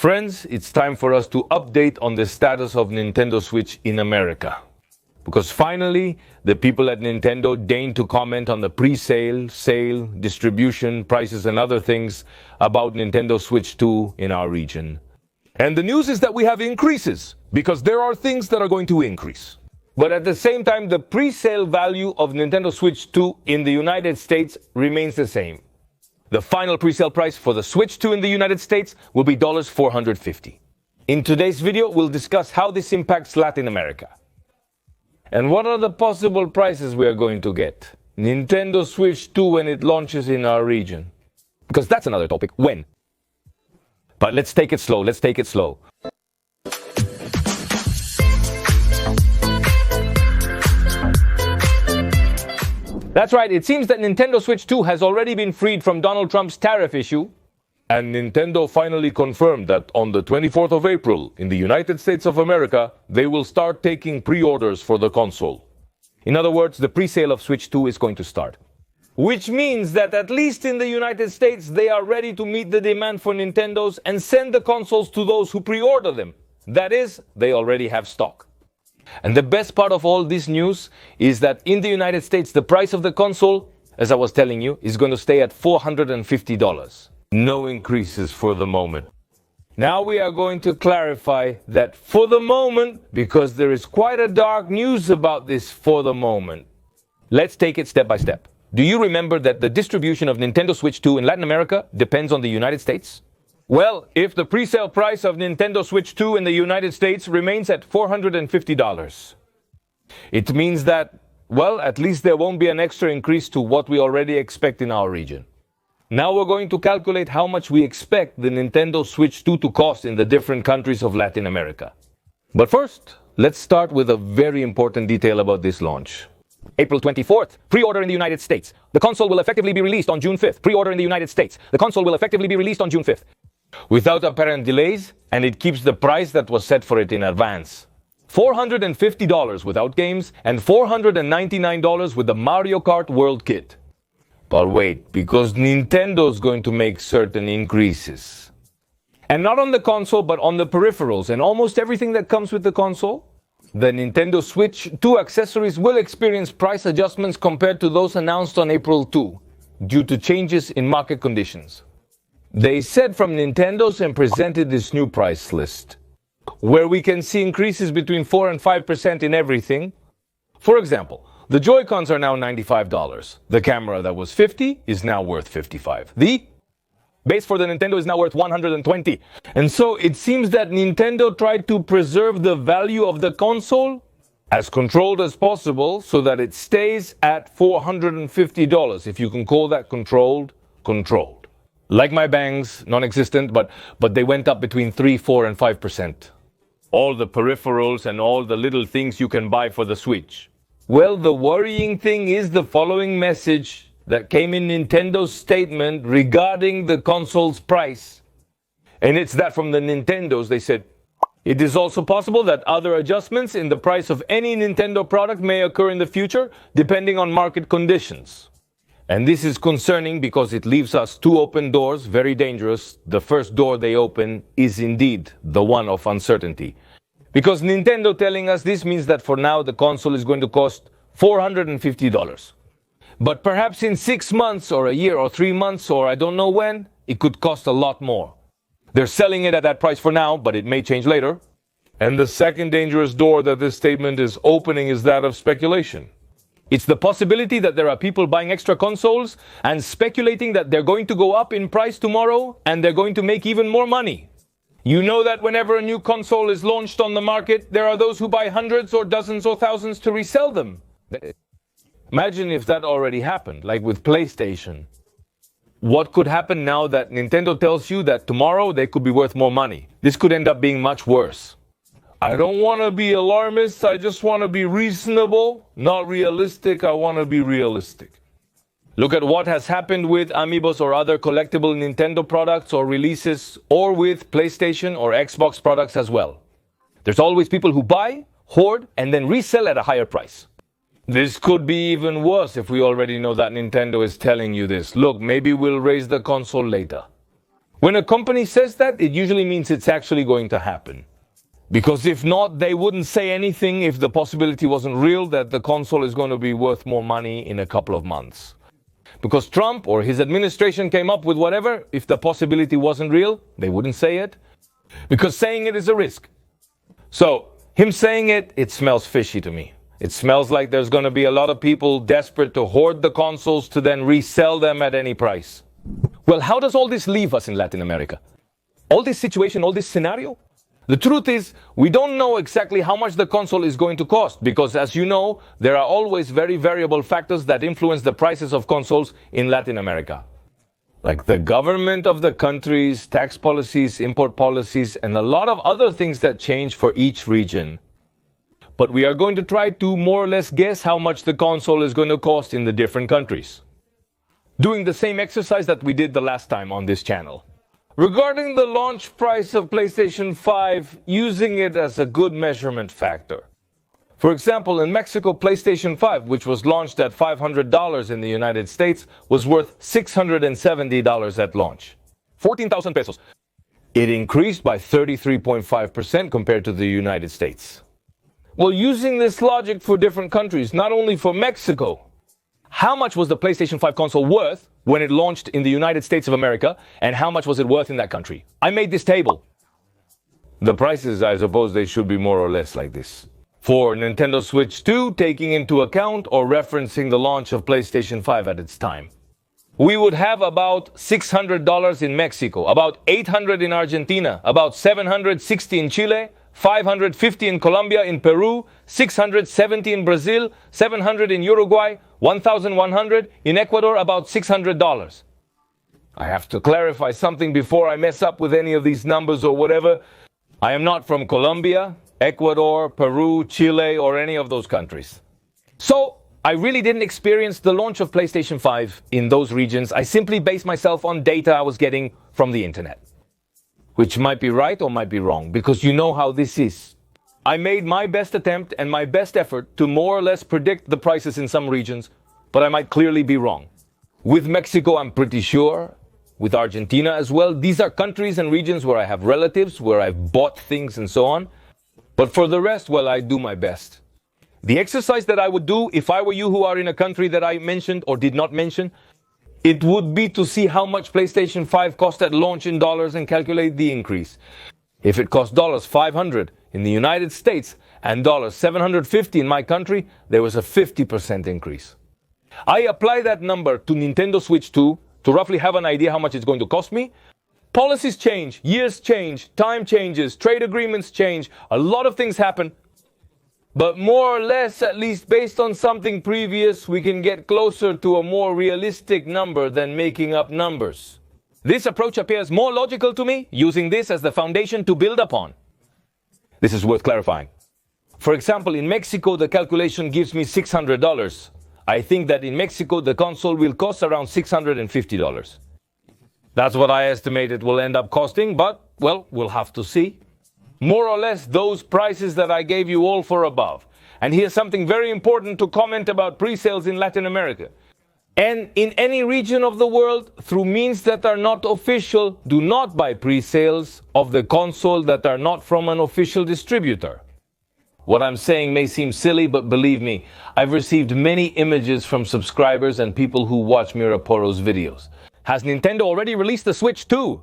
Friends, it's time for us to update on the status of Nintendo Switch in America. Because finally, the people at Nintendo deigned to comment on the pre-sale, sale, distribution, prices and other things about Nintendo Switch 2 in our region. And the news is that we have increases, because there are things that are going to increase. But at the same time, the pre-sale value of Nintendo Switch 2 in the United States remains the same. The final pre-sale price for the Switch 2 in the United States will be $450. In today's video, we'll discuss how this impacts Latin America. And what are the possible prices we are going to get? Nintendo Switch 2 when it launches in our region. Because that's another topic. When? But let's take it slow. That's right, it seems that Nintendo Switch 2 has already been freed from Donald Trump's tariff issue. And Nintendo finally confirmed that on the 24th of April, in the United States of America, they will start taking pre-orders for the console. In other words, the pre-sale of Switch 2 is going to start. Which means that at least in the United States, they are ready to meet the demand for Nintendos and send the consoles to those who pre-order them. That is, they already have stock. And the best part of all this news is that in the United States, the price of the console, as I was telling you, is going to stay at $450. No increases for the moment. Now we are going to clarify that for the moment, because there is quite a dark news about this for the moment. Let's take it step by step. Do you remember that the distribution of Nintendo Switch 2 in Latin America depends on the United States? Well, if the pre-sale price of Nintendo Switch 2 in the United States remains at $450, it means that, well, at least there won't be an extra increase to what we already expect in our region. Now we're going to calculate how much we expect the Nintendo Switch 2 to cost in the different countries of Latin America. But first, let's start with a very important detail about this launch. April 24th, pre-order in the United States. The console will effectively be released on June 5th. Pre-order in the United States. The console will effectively be released on June 5th. Without apparent delays, and it keeps the price that was set for it in advance. $450 without games, and $499 with the Mario Kart World Kit. But wait, because Nintendo's going to make certain increases. And not on the console, but on the peripherals, and almost everything that comes with the console. The Nintendo Switch 2 accessories will experience price adjustments compared to those announced on April 2, due to changes in market conditions. They said from Nintendo's and presented this new price list, where we can see increases between 4 and 5% in everything. For example, the Joy-Cons are now $95. The camera that was $50 is now worth $55. The base for the Nintendo is now worth $120. And so it seems that Nintendo tried to preserve the value of the console as controlled as possible so that it stays at $450, if you can call that controlled. Like my bangs, non-existent, but they went up between 3, 4, and 5%. All the peripherals and all the little things you can buy for the Switch. Well, the worrying thing is the following message that came in Nintendo's statement regarding the console's price. And it's that from the Nintendos, they said, it is also possible that other adjustments in the price of any Nintendo product may occur in the future, depending on market conditions. And this is concerning because it leaves us two open doors, very dangerous. The first door they open is indeed the one of uncertainty. Because Nintendo telling us this means that for now the console is going to cost $450. But perhaps in 6 months or a year or 3 months or I don't know when, it could cost a lot more. They're selling it at that price for now, but it may change later. And the second dangerous door that this statement is opening is that of speculation. It's the possibility that there are people buying extra consoles and speculating that they're going to go up in price tomorrow and they're going to make even more money. You know that whenever a new console is launched on the market, there are those who buy hundreds or dozens or thousands to resell them. Imagine if that already happened, like with PlayStation. What could happen now that Nintendo tells you that tomorrow they could be worth more money? This could end up being much worse. I don't want to be alarmist, I just want to be reasonable, not realistic, I want to be realistic. Look at what has happened with Amiibos or other collectible Nintendo products or releases, or with PlayStation or Xbox products as well. There's always people who buy, hoard, and then resell at a higher price. This could be even worse if we already know that Nintendo is telling you this. Look, maybe we'll raise the console later. When a company says that, it usually means it's actually going to happen. Because if not, they wouldn't say anything if the possibility wasn't real that the console is going to be worth more money in a couple of months. Because Trump or his administration came up with whatever, if the possibility wasn't real, they wouldn't say it. Because saying it is a risk. So, him saying it, it smells fishy to me. It smells like there's going to be a lot of people desperate to hoard the consoles to then resell them at any price. Well, how does all this leave us in Latin America? All this situation, all this scenario? The truth is, we don't know exactly how much the console is going to cost because, as you know, there are always very variable factors that influence the prices of consoles in Latin America. Like the government of the countries, tax policies, import policies, and a lot of other things that change for each region. But we are going to try to more or less guess how much the console is going to cost in the different countries. Doing the same exercise that we did the last time on this channel. Regarding the launch price of PlayStation 5, using it as a good measurement factor. For example, in Mexico, PlayStation 5, which was launched at $500 in the United States, was worth $670 at launch. 14,000 pesos. It increased by 33.5% compared to the United States. Well, using this logic for different countries, not only for Mexico, how much was the PlayStation 5 console worth when it launched in the United States of America, and how much was it worth in that country? I made this table. The prices, I suppose they should be more or less like this. For Nintendo Switch 2, taking into account or referencing the launch of PlayStation 5 at its time, we would have about $600 in Mexico, about $800 in Argentina, about $760 in Chile, $550 in Colombia, in Peru, $670 in Brazil, $700 in Uruguay, $1,100 in Ecuador, about $600. I have to clarify something before I mess up with any of these numbers or whatever. I am not from Colombia, Ecuador, Peru, Chile, or any of those countries. So, I really didn't experience the launch of PlayStation 5 in those regions. I simply based myself on data I was getting from the internet. Which might be right or might be wrong, because you know how this is. I made my best attempt and my best effort to more or less predict the prices in some regions, but I might clearly be wrong. With Mexico, I'm pretty sure. With Argentina as well. These are countries and regions where I have relatives, where I've bought things and so on. But for the rest, well, I do my best. The exercise that I would do if I were you who are in a country that I mentioned or did not mention, it would be to see how much PlayStation 5 cost at launch in dollars and calculate the increase. If it cost $500 in the United States and $750 in my country, there was a 50% increase. I apply that number to Nintendo Switch 2 to roughly have an idea how much it's going to cost me. Policies change, years change, time changes, trade agreements change, a lot of things happen. But more or less, at least based on something previous, we can get closer to a more realistic number than making up numbers. This approach appears more logical to me, using this as the foundation to build upon. This is worth clarifying. For example, in Mexico, the calculation gives me $600. I think that in Mexico, the console will cost around $650. That's what I estimate it will end up costing, but, well, we'll have to see. More or less those prices that I gave you all for above. And here's something very important to comment about pre-sales in Latin America. And in any region of the world, through means that are not official, do not buy pre-sales of the console that are not from an official distributor. What I'm saying may seem silly, but believe me, I've received many images from subscribers and people who watch Miraporo's videos. Has Nintendo already released the Switch 2?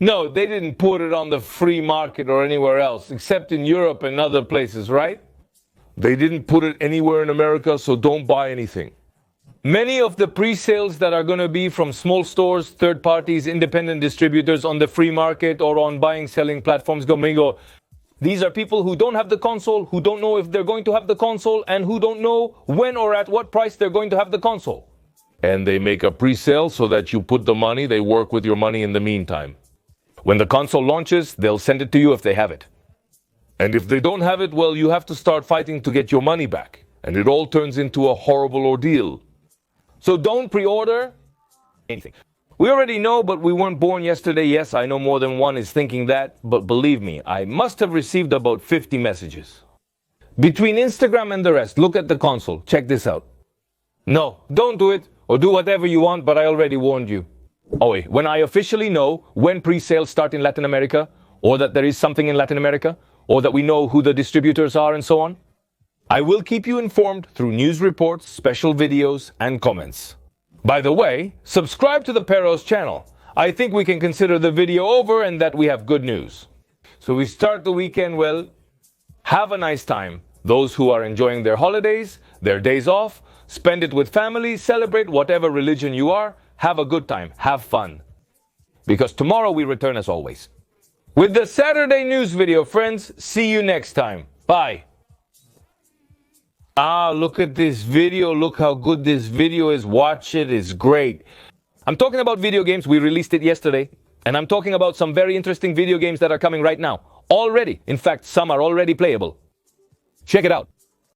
No, they didn't put it on the free market or anywhere else, except in Europe and other places, right? They didn't put it anywhere in America, so don't buy anything. Many of the pre-sales that are going to be from small stores, third parties, independent distributors on the free market or on buying-selling platforms, Domingo, these are people who don't have the console, who don't know if they're going to have the console, and who don't know when or at what price they're going to have the console. And they make a pre-sale so that you put the money, they work with your money in the meantime. When the console launches, they'll send it to you if they have it. And if they don't have it, well, you have to start fighting to get your money back. And it all turns into a horrible ordeal. So don't pre-order anything. We already know, but we weren't born yesterday. Yes, I know more than one is thinking that. But believe me, I must have received about 50 messages. Between Instagram and the rest, look at the console. Check this out. No, don't do it, or do whatever you want, but I already warned you. Oh wait, when I officially know when pre-sales start in Latin America, or that there is something in Latin America, or that we know who the distributors are and so on, I will keep you informed through news reports, special videos, and comments. By the way, subscribe to the Peros channel. I think we can consider the video over and that we have good news. So we start the weekend well. Have a nice time. Those who are enjoying their holidays, their days off, spend it with family, celebrate whatever religion you are, have a good time, have fun. Because tomorrow we return as always. With the Saturday news video, friends, see you next time. Bye. Look at this video. Look how good this video is. Watch it. It's great. I'm talking about video games. We released it yesterday. And I'm talking about some very interesting video games that are coming right now. Already. In fact, some are already playable. Check it out.